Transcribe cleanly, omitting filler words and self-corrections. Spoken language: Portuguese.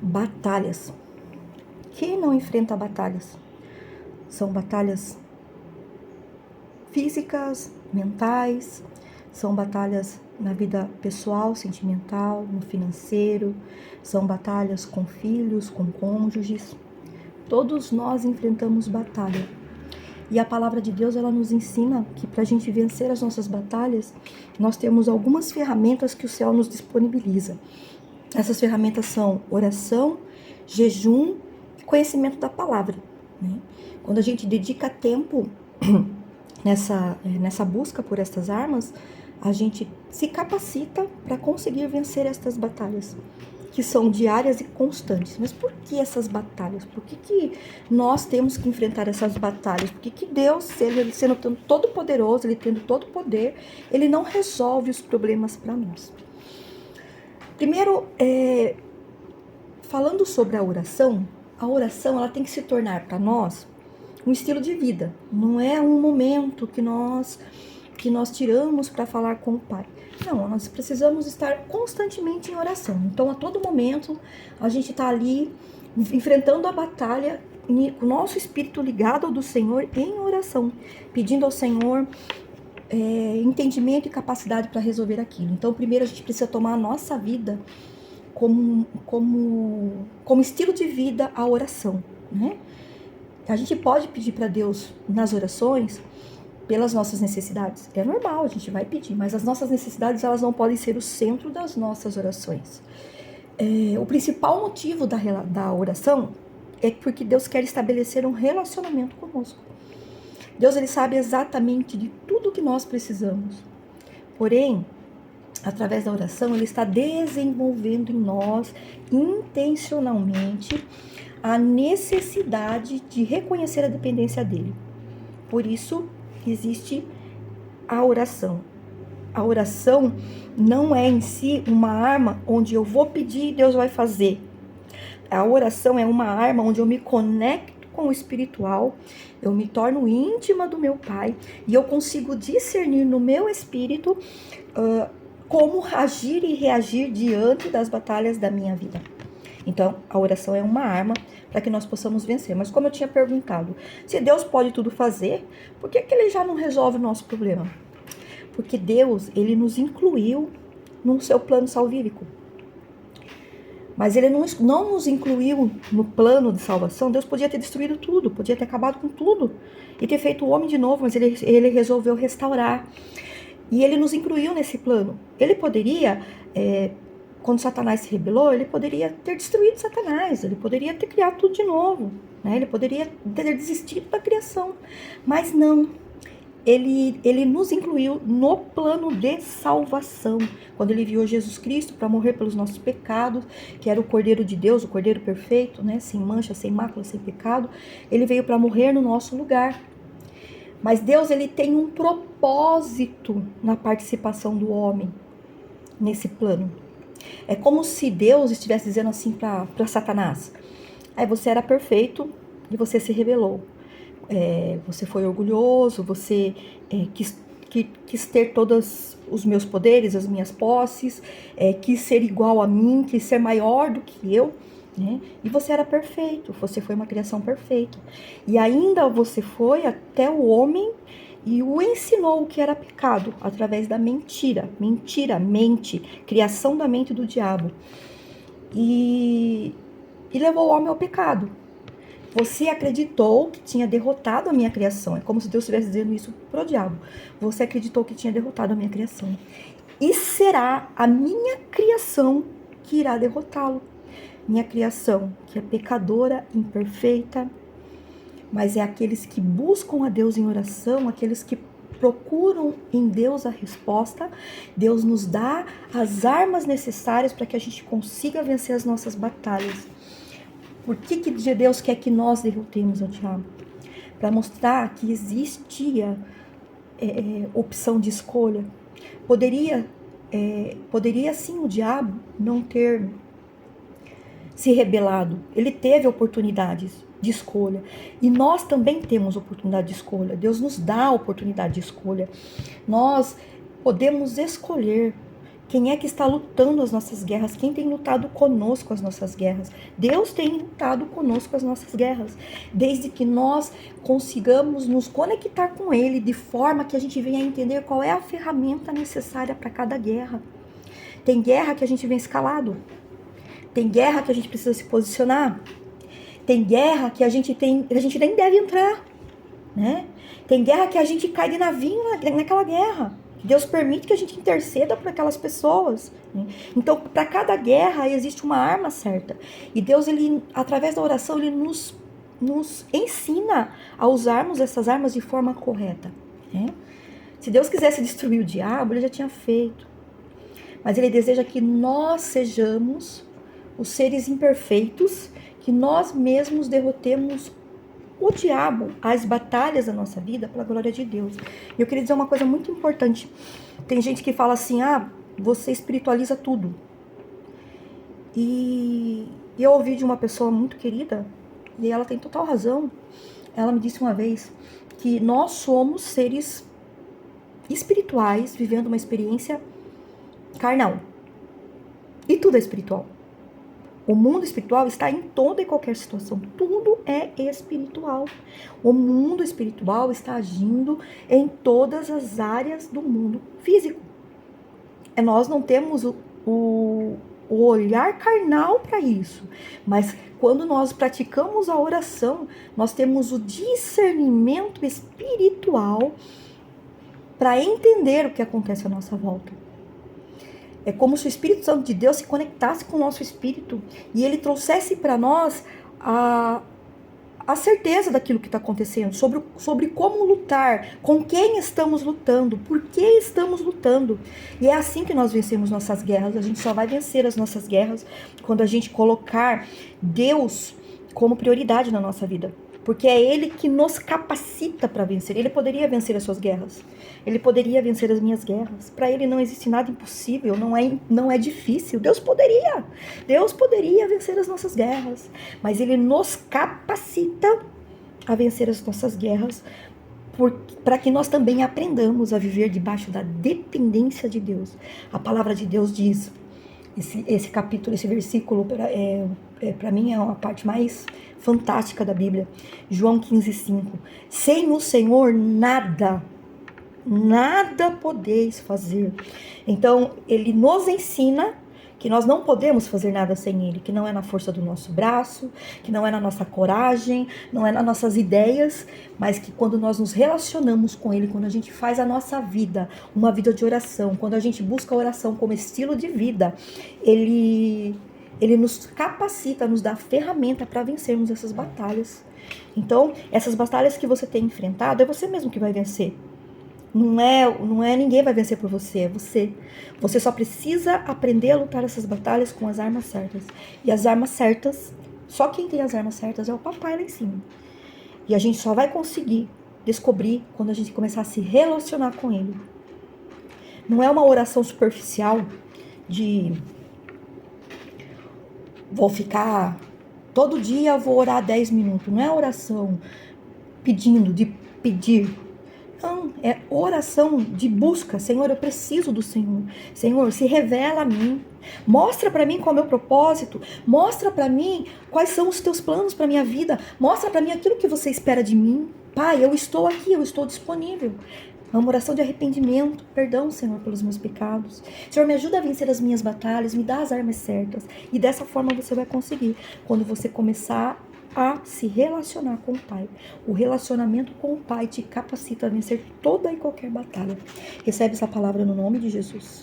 Batalhas. Quem não enfrenta batalhas? São batalhas físicas, mentais, são batalhas na vida pessoal, sentimental, no financeiro, são batalhas com filhos, com cônjuges. Todos nós enfrentamos batalha. E a palavra de Deus, ela nos ensina que para a gente vencer as nossas batalhas, nós temos algumas ferramentas que o céu nos disponibiliza. Essas ferramentas são oração, jejum e conhecimento da palavra, né? Quando a gente dedica tempo nessa busca por estas armas, a gente se capacita para conseguir vencer estas batalhas, que são diárias e constantes. Mas por que essas batalhas? Por que nós temos que enfrentar essas batalhas? Por que Deus, ele sendo todo poderoso, ele tendo todo o poder, ele não resolve os problemas para nós? Primeiro, falando sobre a oração ela tem que se tornar para nós um estilo de vida. Não é um momento que nós tiramos para falar com o Pai. Não, nós precisamos estar constantemente em oração. Então, a todo momento, a gente está ali enfrentando a batalha, com o nosso espírito ligado ao do Senhor em oração, pedindo ao Senhor entendimento e capacidade para resolver aquilo. Então, primeiro a gente precisa tomar a nossa vida como estilo de vida a oração, né? A gente pode pedir para Deus nas orações pelas nossas necessidades. É normal, a gente vai pedir, mas as nossas necessidades, elas não podem ser o centro das nossas orações. O principal motivo da oração é porque Deus quer estabelecer um relacionamento conosco. Deus, ele sabe exatamente de tudo que nós precisamos. Porém, através da oração, ele está desenvolvendo em nós, intencionalmente, a necessidade de reconhecer a dependência dele. Por isso, existe a oração. A oração não é em si uma arma onde eu vou pedir e Deus vai fazer. A oração é uma arma onde eu me conecto com o espiritual, eu me torno íntima do meu Pai e eu consigo discernir no meu espírito como agir e reagir diante das batalhas da minha vida. Então, a oração é uma arma para que nós possamos vencer. Mas como eu tinha perguntado, se Deus pode tudo fazer, por que ele já não resolve o nosso problema? Porque Deus, ele nos incluiu no seu plano salvífico. Mas ele não nos incluiu no plano de salvação. Deus podia ter destruído tudo, podia ter acabado com tudo e ter feito o homem de novo, mas ele resolveu restaurar. E ele nos incluiu nesse plano. Ele poderia, quando Satanás se rebelou, ele poderia ter destruído Satanás, ele poderia ter criado tudo de novo, né? Ele poderia ter desistido da criação, mas não. Ele nos incluiu no plano de salvação, quando ele enviou Jesus Cristo para morrer pelos nossos pecados, que era o Cordeiro de Deus, o Cordeiro perfeito, né? Sem mancha, sem mácula, sem pecado. Ele veio para morrer no nosso lugar. Mas Deus, ele tem um propósito na participação do homem nesse plano. É como se Deus estivesse dizendo assim para Satanás: você era perfeito e você se rebelou. Você foi orgulhoso, você quis ter todos os meus poderes, as minhas posses, quis ser igual a mim, quis ser maior do que eu, né? E você era perfeito, você foi uma criação perfeita. E ainda você foi até o homem e o ensinou o que era pecado, através da mentira, mente, criação da mente do diabo. E levou o homem ao pecado. Você acreditou que tinha derrotado a minha criação. É como se Deus estivesse dizendo isso pro diabo. Você acreditou que tinha derrotado a minha criação. E será a minha criação que irá derrotá-lo. Minha criação, que é pecadora, imperfeita, mas é aqueles que buscam a Deus em oração, aqueles que procuram em Deus a resposta. Deus nos dá as armas necessárias para que a gente consiga vencer as nossas batalhas. Por que Deus quer que nós derrotemos o diabo? Para mostrar que existia opção de escolha. Poderia sim o diabo não ter se rebelado. Ele teve oportunidades de escolha. E nós também temos oportunidade de escolha. Deus nos dá a oportunidade de escolha. Nós podemos escolher Quem é que está lutando as nossas guerras? Quem tem lutado conosco as nossas guerras? Deus tem lutado conosco as nossas guerras. Desde que nós consigamos nos conectar com Ele de forma que a gente venha a entender qual é a ferramenta necessária para cada guerra. Tem guerra que a gente vem escalado. Tem guerra que a gente precisa se posicionar. Tem guerra que a gente nem deve entrar, né? Tem guerra que a gente cai de navio naquela guerra. Deus permite que a gente interceda por aquelas pessoas, né? Então, para cada guerra existe uma arma certa. E Deus, ele, através da oração, ele nos ensina a usarmos essas armas de forma correta, né? Se Deus quisesse destruir o diabo, ele já tinha feito. Mas ele deseja que nós sejamos os seres imperfeitos, que nós mesmos derrotemos o diabo, as batalhas da nossa vida, pela glória de Deus. E eu queria dizer uma coisa muito importante. Tem gente que fala assim, você espiritualiza tudo. E eu ouvi de uma pessoa muito querida, e ela tem total razão. Ela me disse uma vez que nós somos seres espirituais, vivendo uma experiência carnal. E tudo é espiritual. O mundo espiritual está em toda e qualquer situação. Tudo é espiritual. O mundo espiritual está agindo em todas as áreas do mundo físico. Nós não temos o olhar carnal para isso. Mas quando nós praticamos a oração, nós temos o discernimento espiritual para entender o que acontece à nossa volta. É como se o Espírito Santo de Deus se conectasse com o nosso espírito e ele trouxesse para nós a certeza daquilo que está acontecendo, sobre como lutar, com quem estamos lutando, por que estamos lutando. E é assim que nós vencemos nossas guerras. A gente só vai vencer as nossas guerras quando a gente colocar Deus como prioridade na nossa vida. Porque é Ele que nos capacita para vencer. Ele poderia vencer as suas guerras. Ele poderia vencer as minhas guerras. Para Ele não existe nada impossível, não é difícil. Deus poderia vencer as nossas guerras. Mas Ele nos capacita a vencer as nossas guerras para que nós também aprendamos a viver debaixo da dependência de Deus. A palavra de Deus diz, esse capítulo, esse versículo, para mim é uma parte mais fantástica da Bíblia. João 15:5. Sem o Senhor nada podeis fazer. Então, ele nos ensina que nós não podemos fazer nada sem ele, que não é na força do nosso braço, que não é na nossa coragem, não é nas nossas ideias, mas que quando nós nos relacionamos com ele, quando a gente faz a nossa vida uma vida de oração, quando a gente busca a oração como estilo de vida, ele nos capacita, nos dá ferramenta para vencermos essas batalhas. Então, essas batalhas que você tem enfrentado, é você mesmo que vai vencer. Não é ninguém vai vencer por você, é você. Você só precisa aprender a lutar essas batalhas com as armas certas. E as armas certas, só quem tem as armas certas é o papai lá em cima. E a gente só vai conseguir descobrir quando a gente começar a se relacionar com ele. Não é uma oração superficial de vou ficar todo dia, vou orar 10 minutos. Não é oração de pedir. Não, é oração de busca. Senhor, eu preciso do Senhor. Senhor, se revela a mim. Mostra para mim qual é o meu propósito. Mostra para mim quais são os teus planos para minha vida. Mostra para mim aquilo que você espera de mim. Pai, eu estou aqui, eu estou disponível. É uma oração de arrependimento. Perdão, Senhor, pelos meus pecados. Senhor, me ajuda a vencer as minhas batalhas. Me dá as armas certas. E dessa forma você vai conseguir. Quando você começar a se relacionar com o Pai. O relacionamento com o Pai te capacita a vencer toda e qualquer batalha. Recebe essa palavra no nome de Jesus.